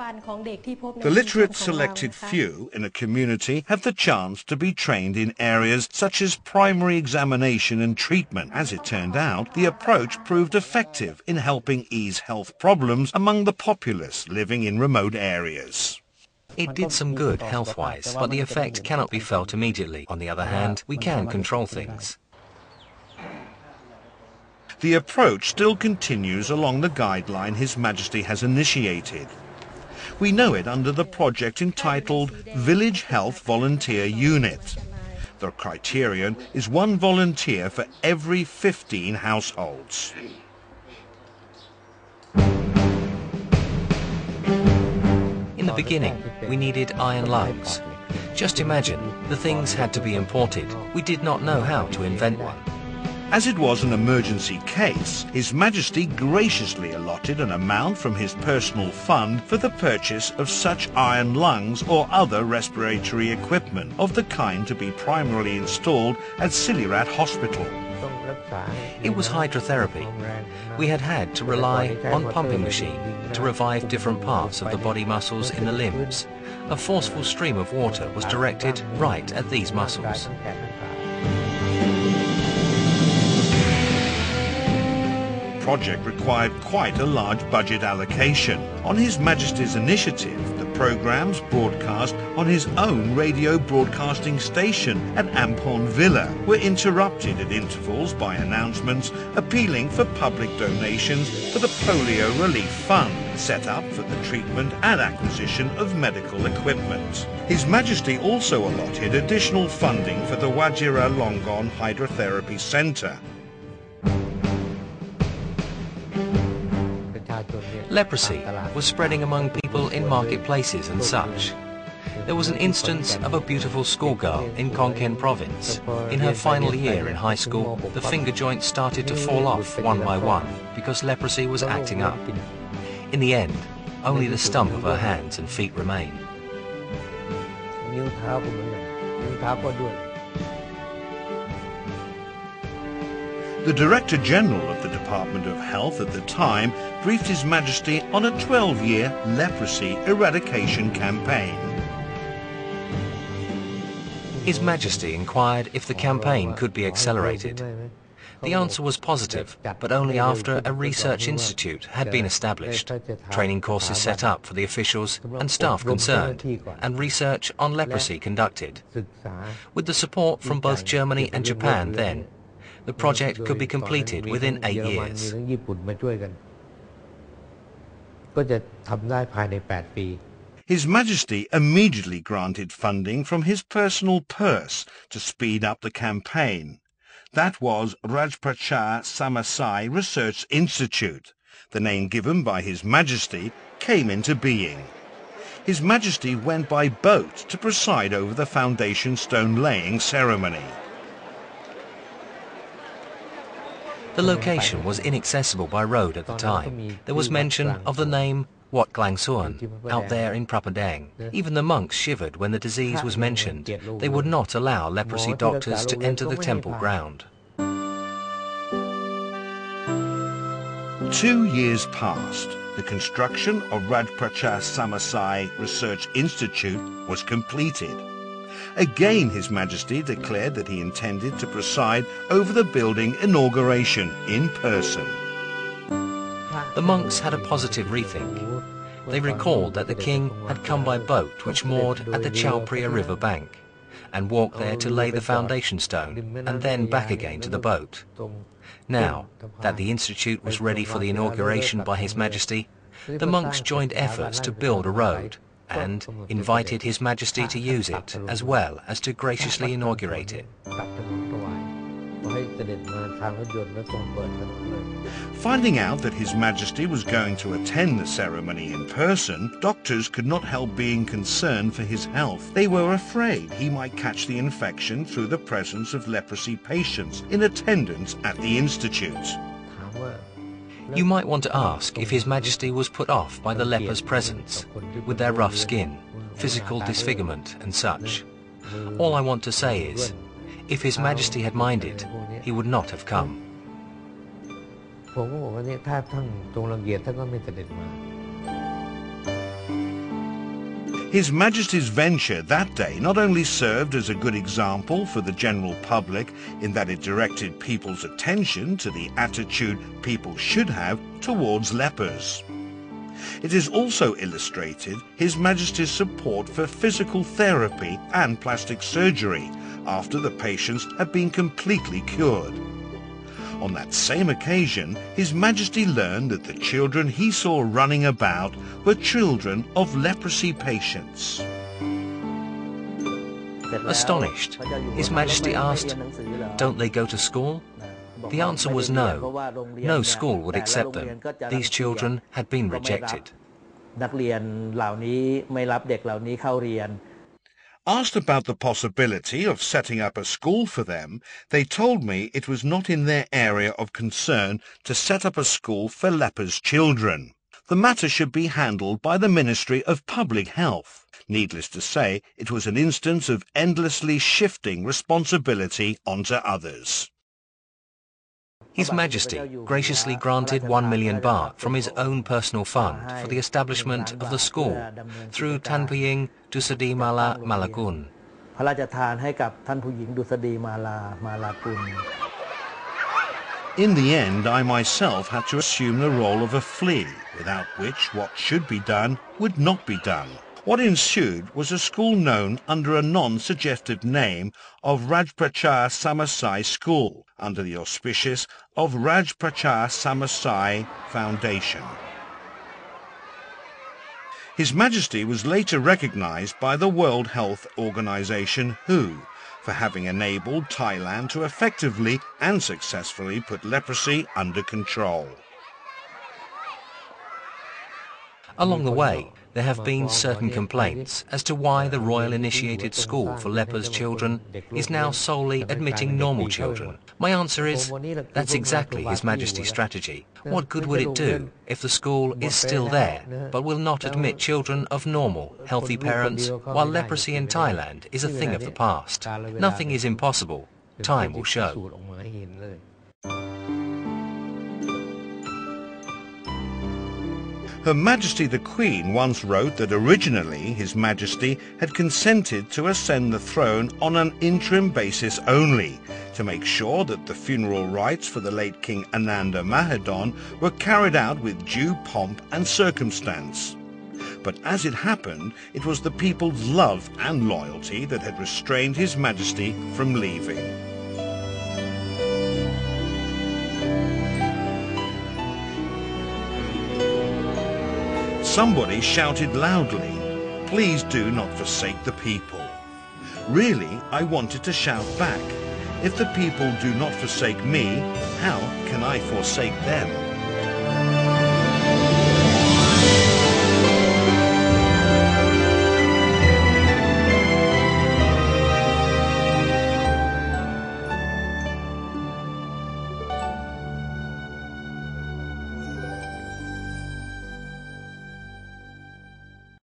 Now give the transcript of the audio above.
The literate selected few in a community have the chance to be trained in areas such as primary examination and treatment. As it turned out, the approach proved effective in helping ease health problems among the populace living in remote areas. It did some good health-wise, but the effect cannot be felt immediately. On the other hand, we can control things. The approach still continues along the guideline His Majesty has initiated. We know it under the project entitled Village Health Volunteer Unit. The criterion is 1 volunteer for every 15 households. In the beginning, we needed iron lungs. Just imagine, the things had to be imported. We did not know how to invent one. As it was an emergency case, His Majesty graciously allotted an amount from his personal fund for the purchase of such iron lungs or other respiratory equipment of the kind to be primarily installed at Silirat Hospital. It was hydrotherapy. We had to rely on pumping machine to revive different parts of the body muscles in the limbs. A forceful stream of water was directed right at these muscles. The project required quite a large budget allocation. On His Majesty's initiative, the programmes broadcast on his own radio broadcasting station at Ampon Villa were interrupted at intervals by announcements appealing for public donations for the Polio Relief Fund, set up for the treatment and acquisition of medical equipment. His Majesty also allotted additional funding for the Wajira Longon Hydrotherapy Centre. Leprosy was spreading among people in marketplaces and such. There was an instance of a beautiful schoolgirl in Konkan province. In her final year in high school, the finger joints started to fall off one by one because leprosy was acting up. In the end, only the stump of her hands and feet remained. The Director General of the Department of Health at the time briefed His Majesty on a 12-year leprosy eradication campaign. His Majesty inquired if the campaign could be accelerated. The answer was positive, but only after a research institute had been established, training courses set up for the officials and staff concerned, and research on leprosy conducted. With the support from both Germany and Japan then, the project could be completed within 8 years. His Majesty immediately granted funding from his personal purse to speed up the campaign. That was Rajprachar Samasai Research Institute. The name given by His Majesty came into being. His Majesty went by boat to preside over the foundation stone laying ceremony. The location was inaccessible by road at the time. There was mention of the name Wat Klang Suan out there in Prapadang. Even the monks shivered when the disease was mentioned. They would not allow leprosy doctors to enter the temple ground. 2 years passed. The construction of Rajprachar Samasai Research Institute was completed. Again, His Majesty declared that he intended to preside over the building inauguration in person. The monks had a positive rethink. They recalled that the king had come by boat which moored at the Chowpria river bank and walked there to lay the foundation stone and then back again to the boat. Now that the institute was ready for the inauguration by His Majesty, the monks joined efforts to build a road and invited His Majesty to use it as well as to graciously inaugurate it. Finding out that His Majesty was going to attend the ceremony in person, doctors could not help being concerned for his health. They were afraid he might catch the infection through the presence of leprosy patients in attendance at the institute. You might want to ask if His Majesty was put off by the lepers' presence, with their rough skin, physical disfigurement and such. All I want to say is, if His Majesty had minded, he would not have come. His Majesty's venture that day not only served as a good example for the general public in that it directed people's attention to the attitude people should have towards lepers. It has also illustrated His Majesty's support for physical therapy and plastic surgery after the patients had been completely cured. On that same occasion, His Majesty learned that the children he saw running about were children of leprosy patients. Astonished, His Majesty asked, "Don't they go to school?" The answer was no. No school would accept them. These children had been rejected. Asked about the possibility of setting up a school for them, they told me it was not in their area of concern to set up a school for lepers' children. The matter should be handled by the Ministry of Public Health. Needless to say, it was an instance of endlessly shifting responsibility onto others. His Majesty graciously granted 1 million baht from his own personal fund for the establishment of the school through Tanpiying Dusadi Mala Malakun. In the end, I myself had to assume the role of a flea, without which what should be done would not be done. What ensued was a school known under a non-suggestive name of Rajprachar Samasai School, under the auspices of Rajprachar Samasai Foundation. His Majesty was later recognized by the World Health Organization, WHO, for having enabled Thailand to effectively and successfully put leprosy under control. Along the way, there have been certain complaints as to why the Royal Initiated School for Lepers Children is now solely admitting normal children. My answer is, that's exactly His Majesty's strategy. What good would it do if the school is still there, but will not admit children of normal, healthy parents, while leprosy in Thailand is a thing of the past? Nothing is impossible. Time will show. Her Majesty the Queen once wrote that originally His Majesty had consented to ascend the throne on an interim basis only, to make sure that the funeral rites for the late King Ananda Mahadon were carried out with due pomp and circumstance. But as it happened, it was the people's love and loyalty that had restrained His Majesty from leaving. Somebody shouted loudly, "Please do not forsake the people." Really, I wanted to shout back, if the people do not forsake me, how can I forsake them?